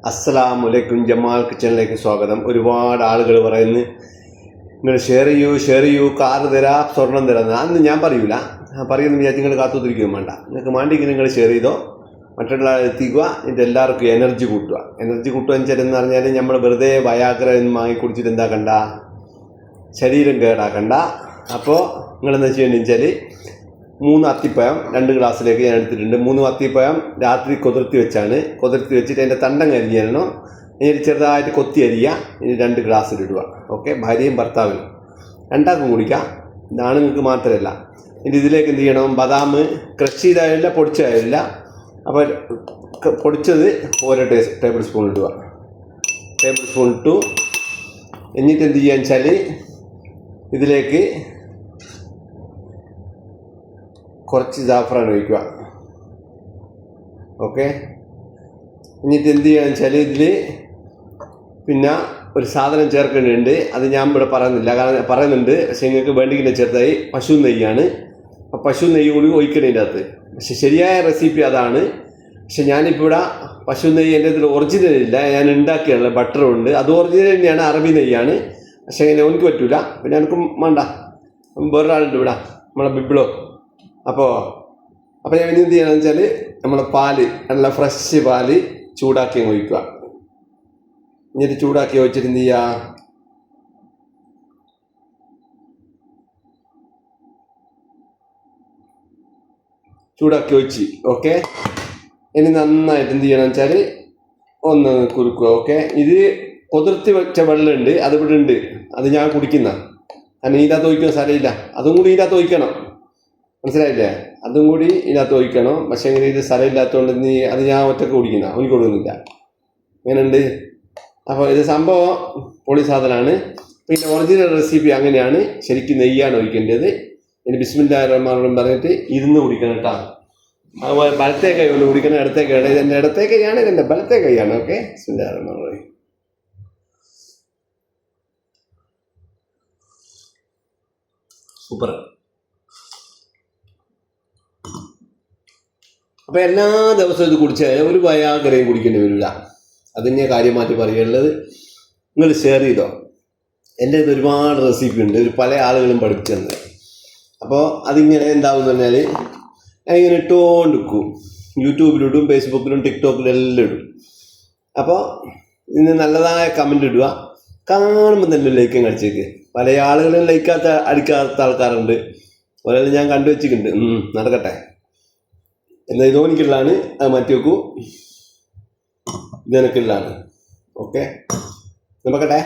അസ്സലാമലൈക്കും. ജമാൽ കിച്ചണിലേക്ക് സ്വാഗതം. ഒരുപാട് ആളുകൾ പറയുന്നു നിങ്ങൾ ഷെയർ ചെയ്യൂ കാറ് തരാം സ്വർണം തരാം. അന്ന് ഞാൻ പറയൂല, പറയുന്ന വിചാരിച്ച് നിങ്ങൾ കാത്തുത്തിരിക്കുകയും വേണ്ട. നിങ്ങൾക്ക് വേണ്ടെങ്കിൽ നിങ്ങൾ ഷെയർ ചെയ്തോ, മറ്റുള്ള എത്തിക്കുക. ഇതിൻ്റെ എല്ലാവർക്കും എനർജി കൂട്ടുക എന്ന് പറഞ്ഞാൽ നമ്മൾ വെറുതെ വയാഗ്ര വാങ്ങി കുടിച്ചിട്ട് എന്താക്കണ്ട, ശരീരം കേടാക്കണ്ട. അപ്പോൾ നിങ്ങളെന്താ ചെയ്യേണ്ടതെന്ന് വെച്ചാൽ 3 അത്തിപ്പഴം 2 ഗ്ലാസ്സിലേക്ക് ഞാൻ എടുത്തിട്ടുണ്ട്. 3 അത്തിപ്പഴം രാത്രി കുതിർത്തി വെച്ചിട്ട് അതിൻ്റെ തണ്ടം കരിഞ്ഞിരണം. ഇനി ചെറുതായിട്ട് കൊത്തി അരിയുക. ഇനി 2 ഗ്ലാസ്സിലിടുക. ഓക്കെ, ഭാര്യയും ഭർത്താവിനും രണ്ടാൾക്കും കുടിക്കാം. ആണുങ്ങൾക്ക് മാത്രമല്ല. ഇനി ഇതിലേക്ക് എന്ത് ചെയ്യണം, ബദാം ക്രഷ് ചെയ്തായില്ല, പൊടിച്ചതായില്ല. അപ്പോൾ പൊടിച്ചത് ഓരോ ടേബിൾ സ്പൂൺ ഇടുക. ടേബിൾ സ്പൂൺ ഇട്ടു. എന്നിട്ട് എന്ത് ചെയ്യാന്ന് വെച്ചാൽ ഇതിലേക്ക് കുറച്ച് ജാഫ്രാൻ ഒഴിക്കുക. ഓക്കെ, എന്നിട്ട് എന്ത് ചെയ്യുകയെന്ന് വെച്ചാൽ ഇതിൽ പിന്നെ ഒരു സാധനം ചേർക്കേണ്ടതുണ്ട്. അത് ഞാൻ ഇവിടെ പറയുന്നില്ല, കാരണം പറയുന്നുണ്ട്. പക്ഷെ നിങ്ങൾക്ക് വേണ്ടെങ്കിൽ ചേർത്തായി പശു നെയ്യാണ്. അപ്പോൾ പശു നെയ്യ് കൂടി ഒഴിക്കണതിൻ്റെ അകത്ത്. പക്ഷെ ശരിയായ റെസിപ്പി അതാണ്. പക്ഷെ ഞാനിപ്പോൾ ഇവിടെ പശു നെയ്യ് എൻ്റെ ഇതിൽ ഒറിജിനൽ ഇല്ല, ഞാൻ ഉണ്ടാക്കിയുള്ള ബട്ടറുണ്ട്. അത് ഒറിജിനൽ തന്നെയാണ്, അറബി നെയ്യാണ്. പക്ഷെ അങ്ങനെ എനിക്ക് പറ്റൂല. പിന്നെ എനിക്കും വേണ്ട, വേറൊരാളുണ്ട് ഇവിടെ, നമ്മളെ ബിബ്ലോ. അപ്പോൾ ഞാൻ ഇനി എന്ത് ചെയ്യണമെന്ന് വെച്ചാൽ നമ്മളെ പാല്, നല്ല ഫ്രഷ് പാല് ചൂടാക്കി ഒഴിക്കുക. എന്നിട്ട് ചൂടാക്കി ഒഴിച്ചിട്ട് എന്ത് ചെയ്യുക, ചൂടാക്കി ഒഴിച്ച്. ഓക്കെ, ഇനി നന്നായിട്ട് എന്ത് ചെയ്യണമെന്ന് വെച്ചാൽ ഒന്ന് കുറുക്കുക. ഓക്കെ, ഇത് കുതിർത്തി വെച്ച വെള്ളമുണ്ട്, അത് ഇവിടെ ഉണ്ട്. അത് ഞാൻ കുടിക്കുന്ന, കാരണം ഇതിനകത്ത് ഒഴിക്കുന്ന സ്ഥലമില്ല. അതും കൂടി ഇതിനകത്ത് ഒഴിക്കണം, മനസ്സിലായില്ലേ? അതും കൂടി ഇതിനകത്ത് ഒഴിക്കണം. പക്ഷേ ഇങ്ങനെ ഇത് സ്ഥലമില്ലാത്തതുകൊണ്ട് അത് ഞാൻ ഒറ്റക്ക് കുടിക്കുന്ന, അവനിക്ക് കൊടുക്കുന്നില്ല. ഇങ്ങനെയുണ്ട്. അപ്പോൾ ഇത് സംഭവം പൊളി സാധനമാണ്. പിന്നെ ഒറിജിനൽ റെസിപ്പി അങ്ങനെയാണ്. ശരിക്കും നെയ്യാണ് ഒഴിക്കേണ്ടത്. ഇനി ബിസ്മില്ലാഹിർ റഹ്മാനിർ റഹീം പറഞ്ഞിട്ട് ഇരുന്ന് കുടിക്കണം കേട്ടോ. അതുപോലെ വലത്തേ കൈ കൊണ്ട് കുടിക്കണം, ഇടത്തേ കൈ. ഇതെൻ്റെ ഇടത്തേ കൈയാണ്, ഇതെൻ്റെ വലത്തേ കൈയാണ്. ഓക്കെ, ബിസ്മില്ലാഹിർ റഹ്മാനിർ റഹീം. സൂപ്പർ. അപ്പോൾ എല്ലാ ദിവസവും ഇത് കുടിച്ചാൽ ഒരു വയാഗ്രയും കുടിക്കേണ്ടി വരില്ല. അതിനെ കാര്യമാറ്റി പറയുള്ളത്. നിങ്ങൾ ഷെയർ ചെയ്തോ. എൻ്റെ ഇത് ഒരുപാട് റെസിപ്പി ഉണ്ട്, പല ആളുകളും പഠിപ്പിച്ചു തന്നെ. അപ്പോൾ അതിങ്ങനെ എന്താവും എന്ന് പറഞ്ഞാൽ ഞാനിങ്ങനെ ഇട്ടുകൊണ്ടിരിക്കും. യൂട്യൂബിലിടും, ഫേസ്ബുക്കിലും ടിക്ടോക്കിലും എല്ലാം ഇടും. അപ്പോൾ ഇതിന് നല്ലതായ കമൻ്റ് ഇടുക. കാണുമ്പോൾ തന്നെ ലൈക്കും അടിച്ചേക്ക്. പല ആളുകളും അടിക്കാത്ത ആൾക്കാരുണ്ട്. ഒരാൾ ഞാൻ കണ്ടുവച്ചിട്ടുണ്ട്. നടക്കട്ടെ. എന്നാൽ ഇത് എനിക്കുള്ളതാണ്, അത് മാറ്റി വെക്കൂ. ഇത് എനിക്കുള്ളതാണ്. ഓക്കെ, നോക്കട്ടെ.